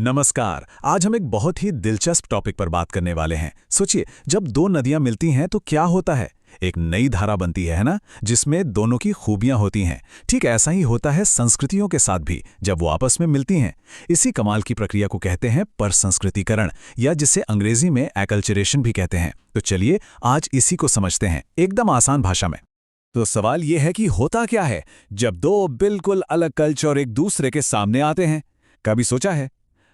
नमस्कार। आज हम एक बहुत ही दिलचस्प टॉपिक पर बात करने वाले हैं। सोचिए, जब दो नदियां मिलती हैं तो क्या होता है? एक नई धारा बनती है ना, जिसमें दोनों की खूबियां होती हैं। ठीक ऐसा ही होता है संस्कृतियों के साथ भी, जब वो आपस में मिलती हैं। इसी कमाल की प्रक्रिया को कहते हैं परसंस्कृतिकरण, या जिसे अंग्रेजी में एक्लचरेशन भी कहते हैं। तो चलिए आज इसी को समझते हैं, एकदम आसान भाषा में। तो सवाल ये है कि होता क्या है जब दो बिल्कुल अलग कल्चर एक दूसरे के सामने आते हैं? कभी सोचा है?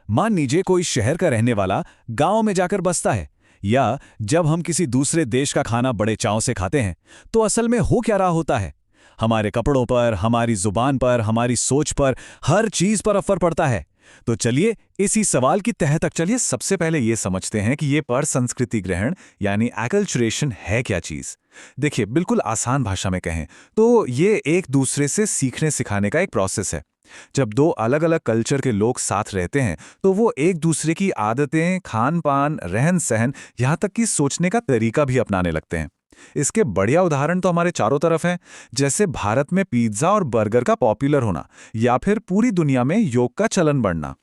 मान लीजिए कोई शहर का रहने वाला गांव में जाकर बसता है, या जब हम किसी दूसरे देश का खाना बड़े चाव से खाते हैं, तो असल में हो क्या रहा होता है? हमारे कपड़ों पर, हमारी जुबान पर, हमारी सोच पर, हर चीज पर असर पड़ता है। तो चलिए इसी सवाल की तह तक चलिए सबसे पहले ये समझते हैं कि ये परसंस्कृति ग्रहण यानी एक्लचरेशन है क्या चीज। देखिए, बिल्कुल आसान भाषा में कहें तो ये एक दूसरे से सीखने सिखाने का एक प्रोसेस है। जब दो अलग अलग कल्चर के लोग साथ रहते हैं तो वो एक दूसरे की आदतें, खान पान, रहन सहन, यहाँ तक कि सोचने का तरीका भी अपनाने लगते हैं। इसके बढ़िया उदाहरण तो हमारे चारों तरफ हैं, जैसे भारत में पिज्जा और बर्गर का पॉपुलर होना, या फिर पूरी दुनिया में योग का चलन बढ़ना।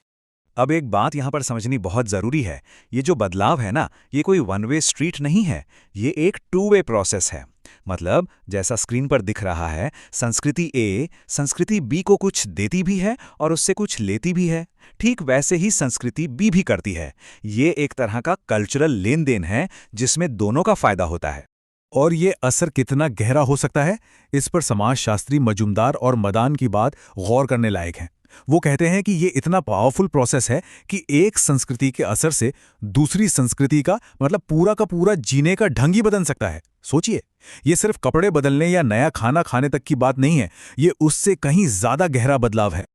अब एक बात यहाँ पर समझनी बहुत ज़रूरी है। ये जो बदलाव है ना, ये कोई वन वे स्ट्रीट नहीं है, ये एक टू वे प्रोसेस है। मतलब जैसा स्क्रीन पर दिख रहा है, संस्कृति ए संस्कृति बी को कुछ देती भी है और उससे कुछ लेती भी है। ठीक वैसे ही संस्कृति बी भी करती है। ये एक तरह का कल्चरल लेन देन है जिसमें दोनों का फायदा होता है। और ये असर कितना गहरा हो सकता है, इस पर समाजशास्त्री मजूमदार और मदान की बात गौर करने लायक है। वो कहते हैं कि ये इतना पावरफुल प्रोसेस है कि एक संस्कृति के असर से दूसरी संस्कृति का मतलब पूरा का पूरा जीने का ढंग ही बदल सकता है। सोचिए, ये सिर्फ कपड़े बदलने या नया खाना खाने तक की बात नहीं है, ये उससे कहीं ज्यादा गहरा बदलाव है।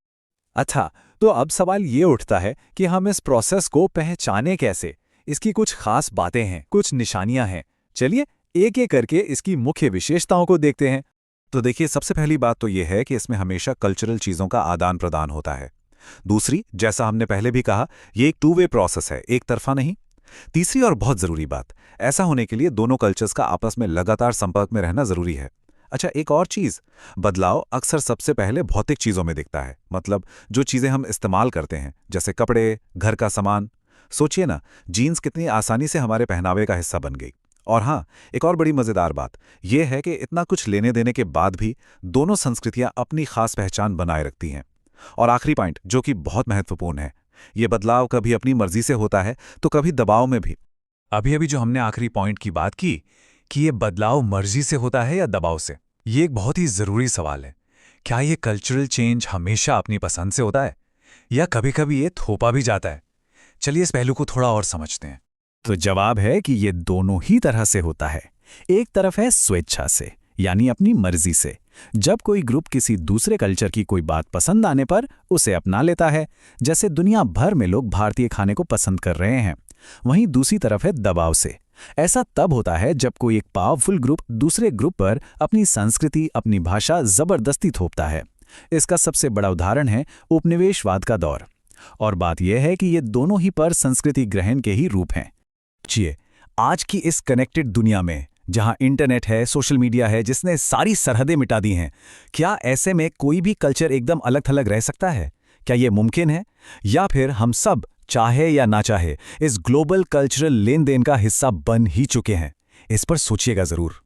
अच्छा, तो अब सवाल ये उठता है कि हम इस प्रोसेस को पहचाने कैसे? इसकी कुछ खास बातें हैं, कुछ निशानियां हैं। चलिए एक एक करके इसकी मुख्य विशेषताओं को देखते हैं। तो देखिए, सबसे पहली बात तो यह है कि इसमें हमेशा कल्चरल चीज़ों का आदान प्रदान होता है। दूसरी, जैसा हमने पहले भी कहा, ये एक टू वे प्रोसेस है, एक तरफा नहीं। तीसरी और बहुत ज़रूरी बात, ऐसा होने के लिए दोनों कल्चर्स का आपस में लगातार संपर्क में रहना ज़रूरी है। अच्छा, एक और चीज़, बदलाव अक्सर सबसे पहले भौतिक चीज़ों में दिखता है। मतलब जो चीज़ें हम इस्तेमाल करते हैं, जैसे कपड़े, घर का सामान। सोचिए ना, जीन्स कितनी आसानी से हमारे पहनावे का हिस्सा बन गई। और हाँ, एक और बड़ी मज़ेदार बात यह है कि इतना कुछ लेने देने के बाद भी दोनों संस्कृतियां अपनी खास पहचान बनाए रखती हैं। और आखिरी पॉइंट, जो कि बहुत महत्वपूर्ण है, ये बदलाव कभी अपनी मर्जी से होता है तो कभी दबाव में भी। अभी अभी जो हमने आखिरी पॉइंट की बात की कि ये बदलाव मर्जी से होता है या दबाव से, ये एक बहुत ही ज़रूरी सवाल है। क्या ये कल्चरल चेंज हमेशा अपनी पसंद से होता है, या कभी कभी ये थोपा भी जाता है? चलिए इस पहलू को थोड़ा और समझते हैं। तो जवाब है कि ये दोनों ही तरह से होता है। एक तरफ है स्वेच्छा से, यानी अपनी मर्जी से। जब कोई ग्रुप किसी दूसरे कल्चर की कोई बात पसंद आने पर उसे अपना लेता है, जैसे दुनिया भर में लोग भारतीय खाने को पसंद कर रहे हैं। वहीं दूसरी तरफ है दबाव से। ऐसा तब होता है जब कोई एक पावरफुल ग्रुप दूसरे ग्रुप पर अपनी संस्कृति, अपनी भाषा जबरदस्ती थोपता है। इसका सबसे बड़ा उदाहरण है उपनिवेशवाद का दौर। और बात यह है कि ये दोनों ही पर संस्कृति ग्रहण के ही रूप हैं। सोचिए, आज की इस कनेक्टेड दुनिया में जहां इंटरनेट है, सोशल मीडिया है, जिसने सारी सरहदें मिटा दी हैं, क्या ऐसे में कोई भी कल्चर एकदम अलग थलग रह सकता है? क्या ये मुमकिन है? या फिर हम सब, चाहे या ना चाहे, इस ग्लोबल कल्चरल लेन देन का हिस्सा बन ही चुके हैं? इस पर सोचिएगा जरूर।